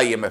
IMF।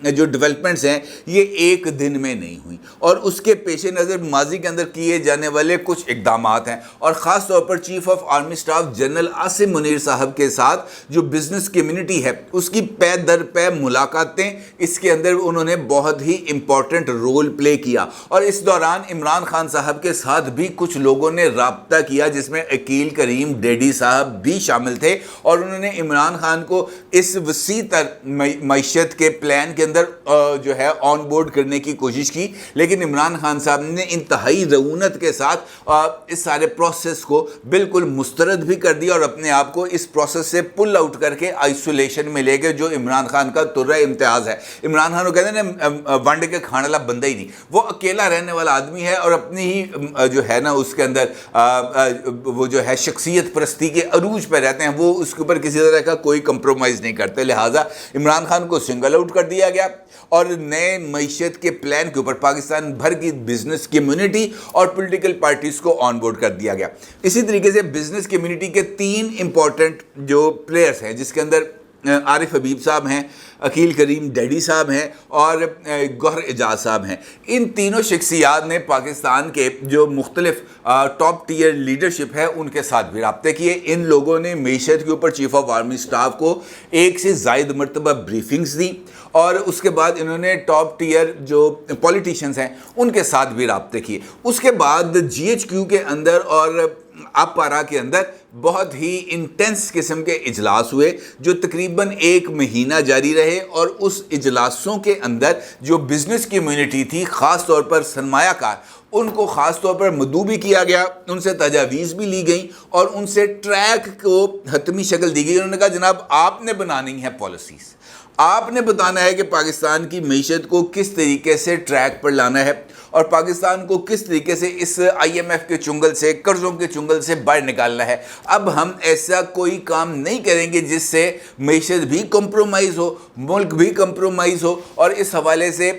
جو ڈیولپمنٹس ہیں یہ ایک دن میں نہیں ہوئی، اور اس کے پیش نظر ماضی کے اندر کیے جانے والے کچھ اقدامات ہیں، اور خاص طور پر chief of army staff general Asim Munir صاحب کے ساتھ جو بزنس کمیونٹی ہے اس کی پے در پے ملاقاتیں، اس کے اندر انہوں نے بہت ہی امپورٹنٹ رول پلے کیا، اور اس دوران عمران خان صاحب کے ساتھ بھی کچھ لوگوں نے رابطہ کیا جس میں عقیل کریم ڈیڈی صاحب بھی شامل تھے، اور انہوں نے عمران خان کو اس وسیع تر معیشت کے پلان کے اندر جو ہے آن بورڈ کرنے کی کوشش کی، لیکن عمران خان صاحب نے انتہائی رعونت کے ساتھ اس سارے پروسیس کو بالکل مسترد بھی کر دیا، اور اپنے آپ کو اس پروسیس سے پل آؤٹ کر کے آئسولیشن میں لے گئے، جو عمران خان کا ترہ امتیاز ہے۔ عمران خان کو کہتے ہیں نا ونڈ کے کھانے والا بندہ ہی نہیں، وہ اکیلا رہنے والا آدمی ہے، اور اپنی ہی جو ہے نا اس کے اندر وہ جو ہے شخصیت پرستی کے عروج پہ رہتے ہیں، وہ اس کے اوپر کسی طرح کا کوئی کمپرومائز نہیں کرتے، لہٰذا عمران خان کو سنگل آؤٹ کر دیا گیا، اور نئے معیشت کے پلان کے اوپر پاکستان بھر کی بزنس کمیونٹی اور پولیٹیکل پارٹیز کو آن بورڈ کر دیا گیا۔ اسی طریقے سے بزنس کمیونٹی کے 3 امپورٹنٹ جو پلیئرز ہیں، جس کے اندر عارف حبیب صاحب ہیں، عقیل کریم ڈیڈی صاحب ہیں اور گوہر اعجاز صاحب ہیں، ان تینوں شخصیات نے پاکستان کے جو مختلف ٹاپ ٹیئر لیڈرشپ ہے ان کے ساتھ بھی رابطے کیے۔ ان لوگوں نے معیشت کے اوپر چیف آف آرمی سٹاف کو 1 سے زائد مرتبہ بریفنگز دی، اور اس کے بعد انہوں نے ٹاپ ٹیئر جو پولیٹیشینز ہیں ان کے ساتھ بھی رابطے کیے۔ اس کے بعد جی ایچ کیو کے اندر اور اپارا کے اندر بہت ہی انٹینس قسم کے اجلاس ہوئے جو تقریباً 1 مہینہ جاری رہے، اور اس اجلاسوں کے اندر جو بزنس کمیونٹی تھی، خاص طور پر سرمایہ کار، ان کو خاص طور پر مدعو بھی کیا گیا، ان سے تجاویز بھی لی گئیں، اور ان سے ٹریک کو حتمی شکل دی گئی۔ انہوں نے کہا جناب آپ نے بنانی ہے پالیسیز، آپ نے بتانا ہے کہ پاکستان کی معیشت کو کس طریقے سے ٹریک پر لانا ہے، اور پاکستان کو کس طریقے سے اس آئی ایم ایف کے چنگل سے، قرضوں کے چنگل سے باہر نکالنا ہے۔ اب ہم ایسا کوئی کام نہیں کریں گے جس سے معیشت بھی کمپرومائز ہو، ملک بھی کمپرومائز ہو، اور اس حوالے سے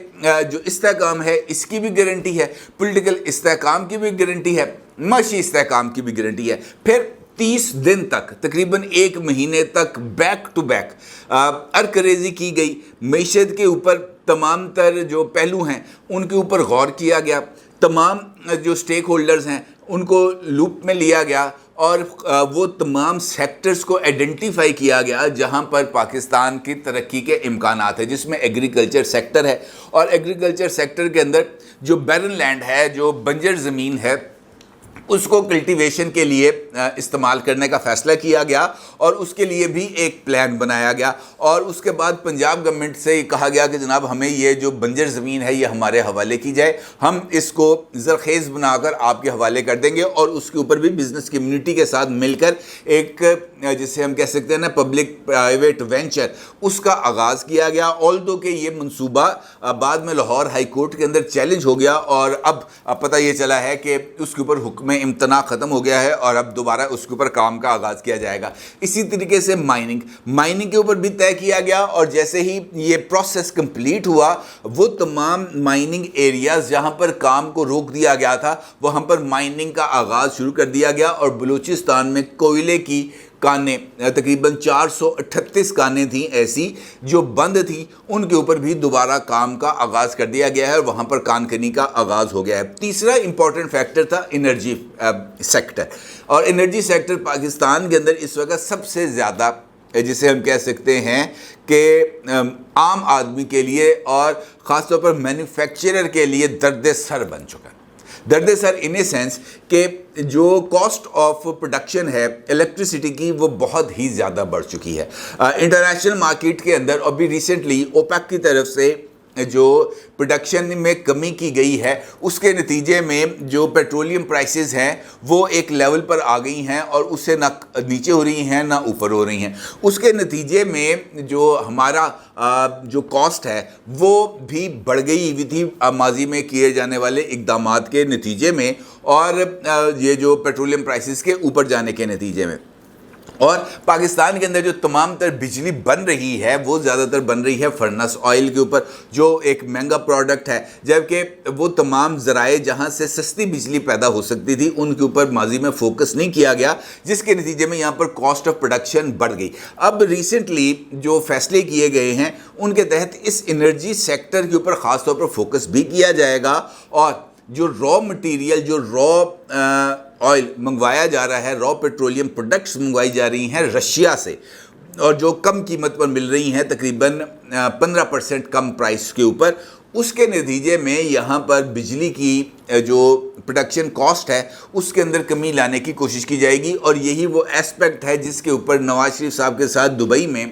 جو استحکام ہے اس کی بھی گارنٹی ہے، پولیٹیکل استحکام کی بھی گارنٹی ہے، معاشی استحکام کی بھی گارنٹی ہے۔ پھر 30 دن تک، تقریباً 1 مہینے تک بیک ٹو بیک ارکریزی کی گئی، معیشت کے اوپر تمام تر جو پہلو ہیں ان کے اوپر غور کیا گیا، تمام جو سٹیک ہولڈرز ہیں ان کو لوپ میں لیا گیا، اور وہ تمام سیکٹرز کو آئیڈینٹیفائی کیا گیا جہاں پر پاکستان کی ترقی کے امکانات ہیں، جس میں ایگریکلچر سیکٹر ہے، اور ایگریکلچر سیکٹر کے اندر جو بیرن لینڈ ہے، جو بنجر زمین ہے، اس کو کلٹیویشن کے لیے استعمال کرنے کا فیصلہ کیا گیا، اور اس کے لیے بھی ایک پلان بنایا گیا، اور اس کے بعد پنجاب گورنمنٹ سے کہا گیا کہ جناب ہمیں یہ جو بنجر زمین ہے یہ ہمارے حوالے کی جائے، ہم اس کو زرخیز بنا کر آپ کے حوالے کر دیں گے، اور اس کے اوپر بھی بزنس کمیونٹی کے ساتھ مل کر ایک جسے ہم کہہ سکتے ہیں نا پبلک پرائیویٹ وینچر، اس کا آغاز کیا گیا۔ آلدو کہ یہ منصوبہ بعد میں لاہور ہائی کورٹ کے اندر چیلنج ہو گیا، اور اب پتہ یہ چلا ہے کہ اس کے اوپر حکم امتناع ختم ہو گیا ہے، اور اب دوبارہ اس کے اوپر کام کا آغاز کیا جائے گا۔ اسی طریقے سے مائننگ کے اوپر بھی طے کیا گیا، اور جیسے ہی یہ پروسیس کمپلیٹ ہوا، وہ تمام مائننگ ایریاز جہاں پر کام کو روک دیا گیا تھا وہاں پر مائننگ کا آغاز شروع کر دیا گیا، اور بلوچستان میں کوئلے کی کانیں تقریباً 438 کانیں تھیں ایسی جو بند تھیں، ان کے اوپر بھی دوبارہ کام کا آغاز کر دیا گیا ہے، اور وہاں پر کان کنی کا آغاز ہو گیا ہے۔ تیسرا امپورٹنٹ فیکٹر تھا انرجی سیکٹر، اور انرجی سیکٹر پاکستان کے اندر اس وقت سب سے زیادہ جسے ہم کہہ سکتے ہیں کہ عام آدمی کے لیے اور خاص طور پر مینوفیکچرر کے لیے درد سر بن چکا ہے۔ درد سر ان اے سینس کہ جو کاسٹ آف پروڈکشن ہے الیکٹریسٹی کی وہ بہت ہی زیادہ بڑھ چکی ہے۔ انٹرنیشنل مارکیٹ کے اندر ابھی ریسنٹلی اوپیک کی طرف سے جو پروڈکشن میں کمی کی گئی ہے، اس کے نتیجے میں جو پیٹرولیم پرائسز ہیں وہ ایک لیول پر آ گئی ہیں، اور اس سے نہ نیچے ہو رہی ہیں نہ اوپر ہو رہی ہیں۔ اس کے نتیجے میں جو ہمارا جو کاسٹ ہے وہ بھی بڑھ گئی ہوئی تھی ماضی میں کیے جانے والے اقدامات کے نتیجے میں، اور یہ جو پیٹرولیم پرائسز کے اوپر جانے کے نتیجے میں۔ اور پاکستان کے اندر جو تمام تر بجلی بن رہی ہے وہ زیادہ تر بن رہی ہے فرنس آئل کے اوپر، جو ایک مہنگا پروڈکٹ ہے، جبکہ وہ تمام ذرائع جہاں سے سستی بجلی پیدا ہو سکتی تھی ان کے اوپر ماضی میں فوکس نہیں کیا گیا، جس کے نتیجے میں یہاں پر کاسٹ آف پروڈکشن بڑھ گئی۔ اب ریسنٹلی جو فیصلے کیے گئے ہیں ان کے تحت اس انرجی سیکٹر کے اوپر خاص طور پر فوکس بھی کیا جائے گا، اور جو را مٹیریل، جو را آئل منگوایا جا رہا ہے، را پیٹرولیم پروڈکٹس منگوائی جا رہی ہیں رشیا سے، اور جو کم قیمت پر مل رہی ہیں تقریباً 15% کم پرائس کے اوپر، اس کے نتیجے میں یہاں پر بجلی کی جو پروڈکشن کاسٹ ہے اس کے اندر کمی لانے کی کوشش کی جائے گی، اور یہی وہ ایسپیکٹ ہے جس کے اوپر نواز شریف صاحب کے ساتھ دبئی میں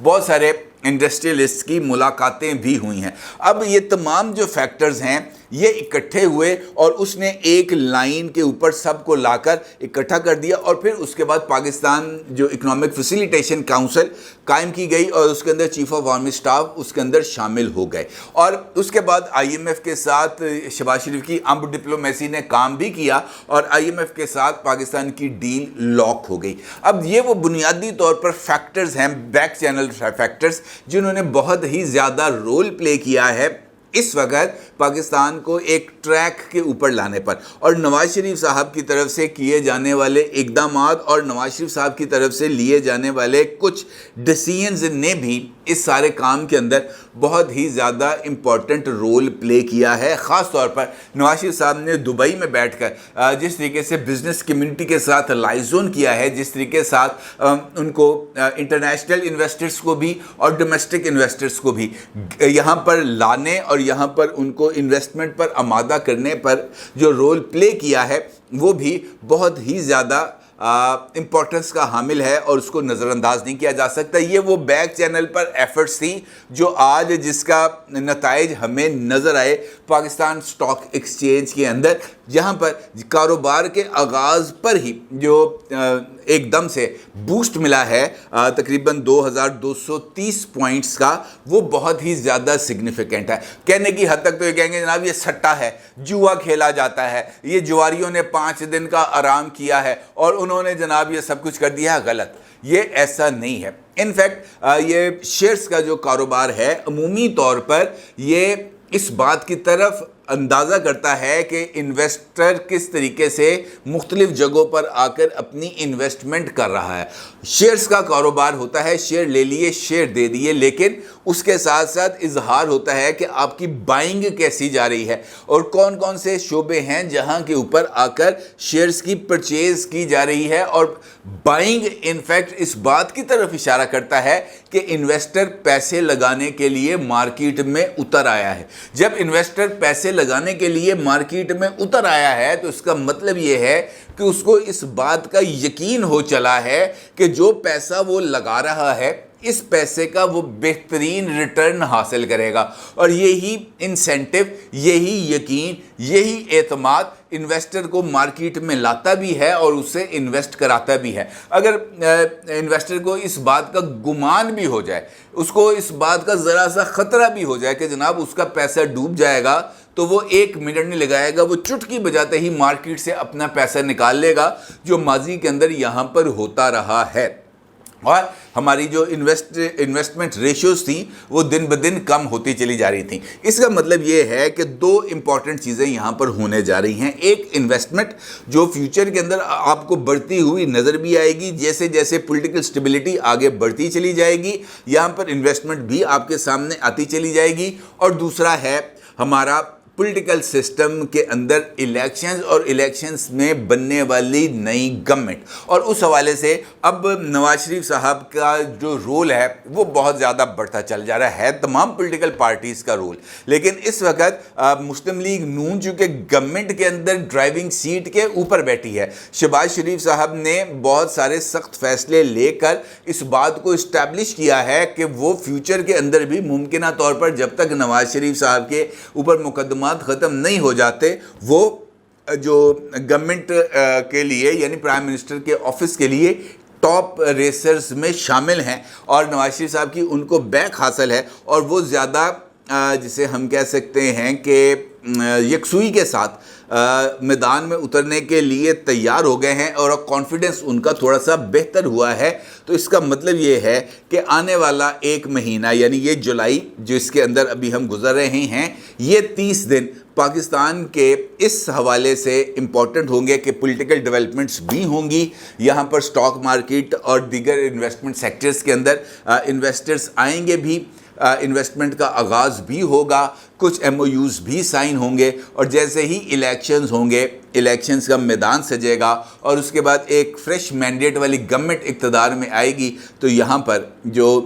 بہت سارے انڈسٹریلسٹ کی ملاقاتیں بھی ہوئی ہیں۔ اب یہ تمام جو فیکٹرز ہیں یہ اکٹھے ہوئے اور اس نے ایک لائن کے اوپر سب کو لا کر اکٹھا کر دیا، اور پھر اس کے بعد پاکستان جو اکنامک فیسیلیٹیشن کاؤنسل قائم کی گئی، اور اس کے اندر چیف آف آرمی سٹاف اس کے اندر شامل ہو گئے، اور اس کے بعد آئی ایم ایف کے ساتھ شہباز شریف کی امب ڈپلومیسی نے کام بھی کیا، اور آئی ایم ایف کے ساتھ پاکستان کی ڈیل لاک ہو گئی۔ اب یہ وہ بنیادی طور پر فیکٹرز ہیں، بیک چینل فیکٹرز، جنہوں نے بہت ہی زیادہ رول پلے کیا ہے اس وقت پاکستان کو ایک ٹریک کے اوپر لانے پر، اور نواز شریف صاحب کی طرف سے کیے جانے والے اقدامات اور نواز شریف صاحب کی طرف سے لیے جانے والے کچھ ڈیسیژنز نے بھی اس سارے کام کے اندر بہت ہی زیادہ امپورٹنٹ رول پلے کیا ہے۔ خاص طور پر نواز شریف صاحب نے دبئی میں بیٹھ کر جس طریقے سے بزنس کمیونٹی کے ساتھ لائزون کیا ہے، جس طریقے ساتھ ان کو انٹرنیشنل انویسٹرز کو بھی اور ڈومیسٹک انویسٹرز کو بھی یہاں پر لانے اور یہاں پر ان کو انویسٹمنٹ پر آمادہ کرنے پر جو رول پلے کیا ہے وہ بھی بہت ہی زیادہ امپورٹنس کا حامل ہے، اور اس کو نظر انداز نہیں کیا جا سکتا۔ یہ وہ بیک چینل پر ایفرٹس تھی جو آج جس کا نتائج ہمیں نظر آئے پاکستان سٹاک ایکسچینج کے اندر، جہاں پر کاروبار کے آغاز پر ہی جو ایک دم سے بوسٹ ملا ہے تقریباً 2230 پوائنٹس کا، وہ بہت ہی زیادہ سگنیفیکنٹ ہے۔ کہنے کی حد تک تو یہ کہیں گے جناب یہ سٹا ہے، جوا کھیلا جاتا ہے، یہ جواریوں نے 5 دن کا آرام کیا ہے اور انہوں نے جناب یہ سب کچھ کر دیا ہے۔ غلط، یہ ایسا نہیں ہے۔ انفیکٹ یہ شیئرز کا جو کاروبار ہے عمومی طور پر یہ اس بات کی طرف اندازہ کرتا ہے کہ انویسٹر کس طریقے سے مختلف جگہوں پر آ کر اپنی انویسٹمنٹ کر رہا ہے۔ شیئرز کا کاروبار ہوتا ہے، شیئر لے لیے، شیئر دے دیے، لیکن اس کے ساتھ ساتھ اظہار ہوتا ہے کہ آپ کی بائنگ کیسی جا رہی ہے اور کون کون سے شعبے ہیں جہاں کے اوپر آ کر شیئرز کی پرچیز کی جا رہی ہے۔ اور بائنگ انفیکٹ اس بات کی طرف اشارہ کرتا ہے کہ انویسٹر پیسے لگانے کے لیے مارکیٹ میں اتر آیا ہے۔ جب انویسٹر پیسے لگانے کے لیے مارکیٹ میں اتر آیا ہے تو اس کا مطلب یہ ہے کہ اس کو اس بات کا یقین ہو چلا ہے کہ جو پیسہ وہ لگا رہا ہے اس پیسے کا وہ بہترین ریٹرن حاصل کرے گا، اور یہی انسینٹیو، یہی یقین، یہی اعتماد انویسٹر کو مارکیٹ میں لاتا بھی ہے اور اسے انویسٹ کراتا بھی ہے۔ اگر انویسٹر کو اس بات کا گمان بھی ہو جائے، اس کو اس بات کا ذرا سا خطرہ بھی ہو جائے کہ جناب اس کا پیسہ ڈوب جائے گا، تو وہ 1 منٹ نہیں لگائے گا، وہ چٹکی بجاتے ہی مارکیٹ سے اپنا پیسہ نکال لے گا، جو ماضی کے اندر یہاں پر ہوتا رہا ہے۔ اور ہماری جو انویسٹمنٹ ریشیوز تھیں وہ دن بدن کم ہوتی چلی جا رہی تھیں۔ اس کا مطلب یہ ہے کہ 2 امپورٹنٹ چیزیں یہاں پر ہونے جا رہی ہیں۔ ایک انویسٹمنٹ جو فیوچر کے اندر آپ کو بڑھتی ہوئی نظر بھی آئے گی، جیسے جیسے پولیٹیکل سٹیبلٹی آگے بڑھتی چلی جائے گی، یہاں پر انویسٹمنٹ بھی آپ کے سامنے آتی چلی جائے گی۔ اور دوسرا ہے ہمارا پولیٹیکل سسٹم کے اندر الیکشنز اور الیکشنز میں بننے والی نئی گورنمنٹ، اور اس حوالے سے اب نواز شریف صاحب کا جو رول ہے وہ بہت زیادہ بڑھتا چل جا رہا ہے، تمام پولیٹیکل پارٹیز کا رول۔ لیکن اس وقت مسلم لیگ نون چونکہ گورنمنٹ کے اندر ڈرائیونگ سیٹ کے اوپر بیٹھی ہے، شہباز شریف صاحب نے بہت سارے سخت فیصلے لے کر اس بات کو اسٹیبلش کیا ہے کہ وہ فیوچر کے اندر بھی ممکنہ طور پر جب تک نواز شریف صاحب کے اوپر مقدمات ختم نہیں ہو جاتے، وہ جو گورنمنٹ کے لیے یعنی پرائم منسٹر کے آفس کے لیے ٹاپ ریسرز میں شامل ہیں، اور نواز شریف صاحب کی ان کو بیک حاصل ہے، اور وہ زیادہ جسے ہم کہہ سکتے ہیں کہ یکسوئی کے ساتھ میدان میں اترنے کے لیے تیار ہو گئے ہیں اور کانفیڈنس ان کا تھوڑا سا بہتر ہوا ہے. تو اس کا مطلب یہ ہے کہ آنے والا ایک مہینہ یعنی یہ جولائی جو اس کے اندر ابھی ہم گزر رہے ہیں، یہ 30 دن پاکستان کے اس حوالے سے امپورٹنٹ ہوں گے کہ پولیٹیکل ڈیولپمنٹس بھی ہوں گی. یہاں پر سٹاک مارکیٹ اور دیگر انویسٹمنٹ سیکٹرز کے اندر انویسٹرز آئیں گے بھی، انویسٹمنٹ کا آغاز بھی ہوگا، کچھ ایم او یوز بھی سائن ہوں گے، اور جیسے ہی الیکشنز ہوں گے، الیکشنز کا میدان سجے گا اور اس کے بعد ایک فریش مینڈیٹ والی گورنمنٹ اقتدار میں آئے گی، تو یہاں پر جو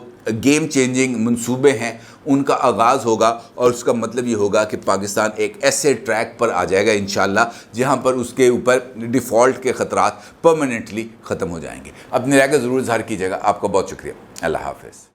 گیم چینجنگ منصوبے ہیں ان کا آغاز ہوگا. اور اس کا مطلب یہ ہوگا کہ پاکستان ایک ایسے ٹریک پر آ جائے گا انشاءاللہ جہاں پر اس کے اوپر ڈیفالٹ کے خطرات پرماننٹلی ختم ہو جائیں گے. اپنی رائے کا ضرور اظہار کیجیے گا. آپ کا بہت شکریہ. اللہ حافظ.